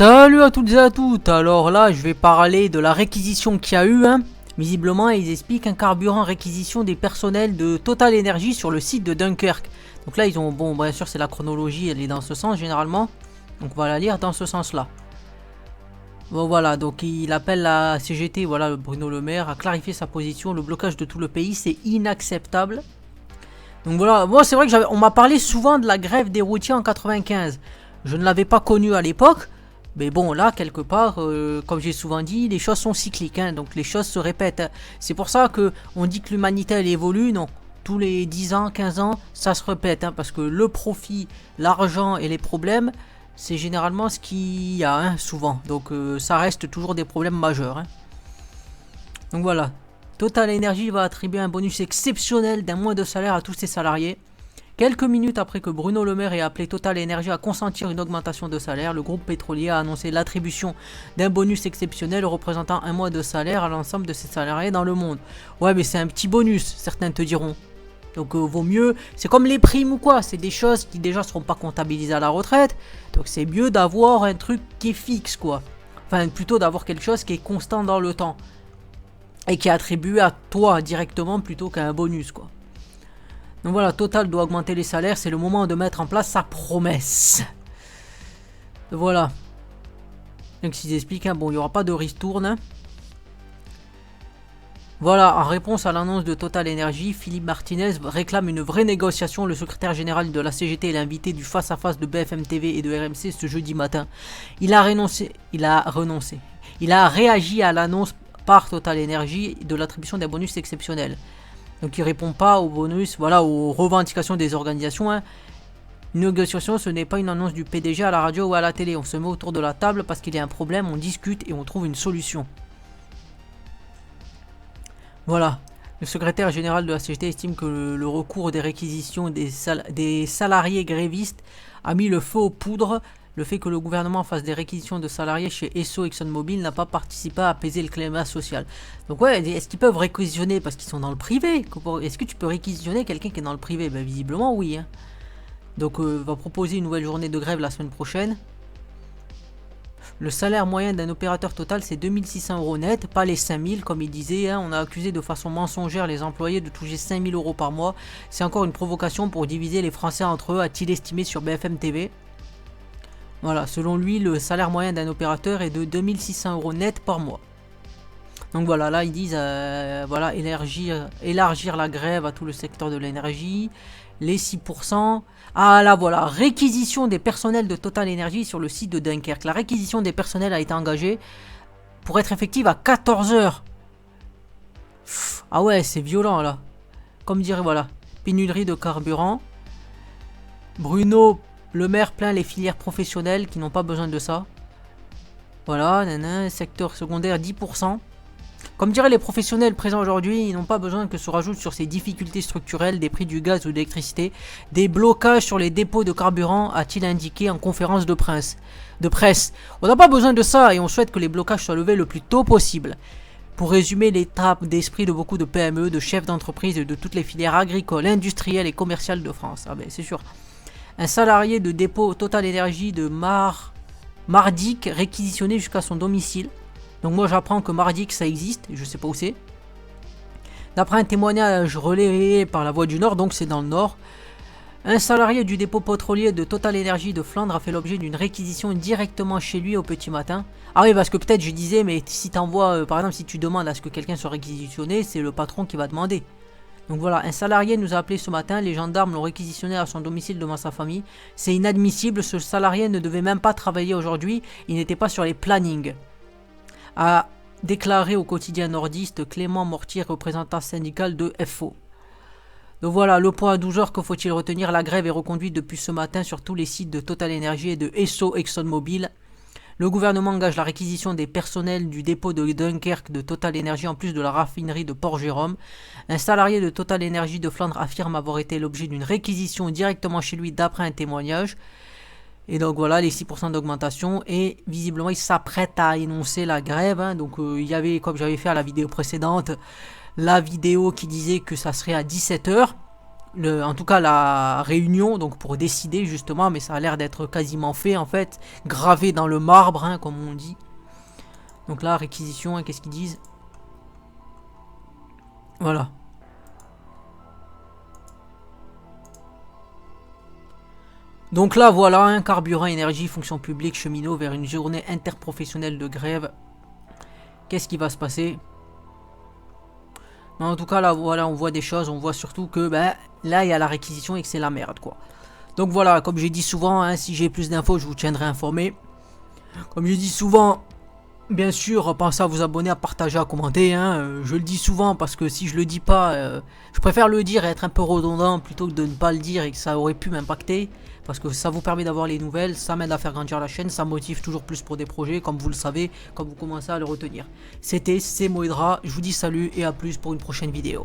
Salut à toutes et à toutes. Alors là je vais parler de la réquisition qu'il y a eu Visiblement ils expliquent un carburant réquisition des personnels de Total Energy sur le site de Dunkerque. Donc là ils ont, bon bien sûr c'est la chronologie, elle est dans ce sens généralement. Donc on va la lire dans ce sens là. Bon voilà, donc il appelle la CGT, voilà Bruno Le Maire, à clarifier sa position. Le blocage de tout le pays c'est inacceptable. Donc voilà, moi c'est vrai que on m'a parlé souvent de la grève des routiers en 95. Je ne l'avais pas connue à l'époque. Mais bon, là, quelque part, comme j'ai souvent dit, les choses sont cycliques, donc les choses se répètent. C'est pour ça que on dit que l'humanité, elle évolue, non. Tous les 10 ans, 15 ans, ça se répète, parce que le profit, l'argent et les problèmes, c'est généralement ce qu'il y a, souvent. Donc ça reste toujours des problèmes majeurs. Donc voilà, Total Energy va attribuer un bonus exceptionnel d'un mois de salaire à tous ses salariés. Quelques minutes après que Bruno Le Maire ait appelé Total Energy à consentir une augmentation de salaire, le groupe pétrolier a annoncé l'attribution d'un bonus exceptionnel représentant un mois de salaire à l'ensemble de ses salariés dans le monde. Ouais, mais c'est un petit bonus, certains te diront. Donc vaut mieux, c'est comme les primes ou quoi, c'est des choses qui déjà seront pas comptabilisées à la retraite. Donc c'est mieux d'avoir un truc qui est fixe quoi. Enfin plutôt d'avoir quelque chose qui est constant dans le temps. Et qui est attribué à toi directement plutôt qu'à un bonus quoi. Donc voilà, Total doit augmenter les salaires, c'est le moment de mettre en place sa promesse. Voilà. Donc ils expliquent, bon, il n'y aura pas de ristourne. Voilà, en réponse à l'annonce de Total Energy, Philippe Martinez réclame une vraie négociation. Le secrétaire général de la CGT est l'invité du face-à-face de BFM TV et de RMC ce jeudi matin. Il a renoncé. Il a réagi à l'annonce par Total Energy de l'attribution d'un bonus exceptionnel. Donc il répond pas aux bonus, voilà, aux revendications des organisations. Une négociation, ce n'est pas une annonce du PDG à la radio ou à la télé. On se met autour de la table parce qu'il y a un problème, on discute et on trouve une solution. Voilà. Le secrétaire général de la CGT estime que le recours des réquisitions des salariés grévistes a mis le feu aux poudres. Le fait que le gouvernement fasse des réquisitions de salariés chez Esso et ExxonMobil n'a pas participé à apaiser le climat social. Donc ouais, est-ce qu'ils peuvent réquisitionner parce qu'ils sont dans le privé? Est-ce que tu peux réquisitionner quelqu'un qui est dans le privé? Ben visiblement oui. Donc va proposer une nouvelle journée de grève la semaine prochaine. Le salaire moyen d'un opérateur total c'est 2600 € net, pas les 5000 comme il disait. On a accusé de façon mensongère les employés de toucher 5000 € par mois. C'est encore une provocation pour diviser les Français entre eux, a-t-il estimé sur BFM TV. Voilà, selon lui, le salaire moyen d'un opérateur est de 2600 € net par mois. Donc voilà, là ils disent voilà, élargir la grève à tout le secteur de l'énergie, les 6%. Ah là voilà, réquisition des personnels de Total Energy sur le site de Dunkerque. La réquisition des personnels a été engagée pour être effective à 14 h. Ah ouais, c'est violent là. Comme dirait, voilà, pénurie de carburant. Bruno Le Maire plaint les filières professionnelles qui n'ont pas besoin de ça. Voilà, secteur secondaire 10%. Comme diraient les professionnels présents aujourd'hui, ils n'ont pas besoin que se rajoutent sur ces difficultés structurelles des prix du gaz ou de l'électricité des blocages sur les dépôts de carburant, a-t-il indiqué en conférence de presse. On n'a pas besoin de ça et on souhaite que les blocages soient levés le plus tôt possible. Pour résumer l'étape d'esprit de beaucoup de PME, de chefs d'entreprise et de toutes les filières agricoles, industrielles et commerciales de France. Ah ben c'est sûr. Un salarié de dépôt Total Energy de Mardic réquisitionné jusqu'à son domicile. Donc moi j'apprends que Mardic ça existe, je sais pas où c'est. D'après un témoignage relayé par La Voix du Nord, donc c'est dans le Nord, un salarié du dépôt pétrolier de Total Energy de Flandre a fait l'objet d'une réquisition directement chez lui au petit matin. Ah oui, parce que peut-être je disais, mais si t'envoies, par exemple si tu demandes à ce que quelqu'un soit réquisitionné, c'est le patron qui va demander. Donc voilà, un salarié nous a appelé ce matin, les gendarmes l'ont réquisitionné à son domicile devant sa famille. C'est inadmissible, ce salarié ne devait même pas travailler aujourd'hui, il n'était pas sur les plannings. A déclaré au quotidien nordiste Clément Mortier, représentant syndical de FO. Donc voilà, le point à 12 h, que faut-il retenir? La grève est reconduite depuis ce matin sur tous les sites de Total Energy et de Esso ExxonMobil. Le gouvernement engage la réquisition des personnels du dépôt de Dunkerque de Total Energy en plus de la raffinerie de Port-Jérôme. Un salarié de Total Energy de Flandre affirme avoir été l'objet d'une réquisition directement chez lui d'après un témoignage. Et donc voilà, les 6% d'augmentation. Et visiblement, il s'apprête à énoncer la grève. Donc il y avait, comme j'avais fait à la vidéo précédente, la vidéo qui disait que ça serait à 17 h. en tout cas la réunion, donc pour décider justement, mais ça a l'air d'être quasiment fait en fait, gravé dans le marbre, hein, comme on dit. Donc là, réquisition, hein, qu'est-ce qu'ils disent? Voilà. Donc là, voilà, hein, carburant, énergie, fonction publique, cheminot vers une journée interprofessionnelle de grève. Qu'est-ce qui va se passer? En tout cas, là, voilà, on voit des choses. On voit surtout que ben, là, il y a la réquisition et que c'est la merde, quoi. Donc voilà, comme j'ai dit souvent, hein, si j'ai plus d'infos, je vous tiendrai informé. Comme je dis souvent, bien sûr, pensez à vous abonner, à partager, à commenter. Hein. Je le dis souvent parce que si je le dis pas, je préfère le dire et être un peu redondant plutôt que de ne pas le dire et que ça aurait pu m'impacter. Parce que ça vous permet d'avoir les nouvelles, ça m'aide à faire grandir la chaîne, ça motive toujours plus pour des projets, comme vous le savez, quand vous commencez à le retenir. C'est Moedra, je vous dis salut et à plus pour une prochaine vidéo.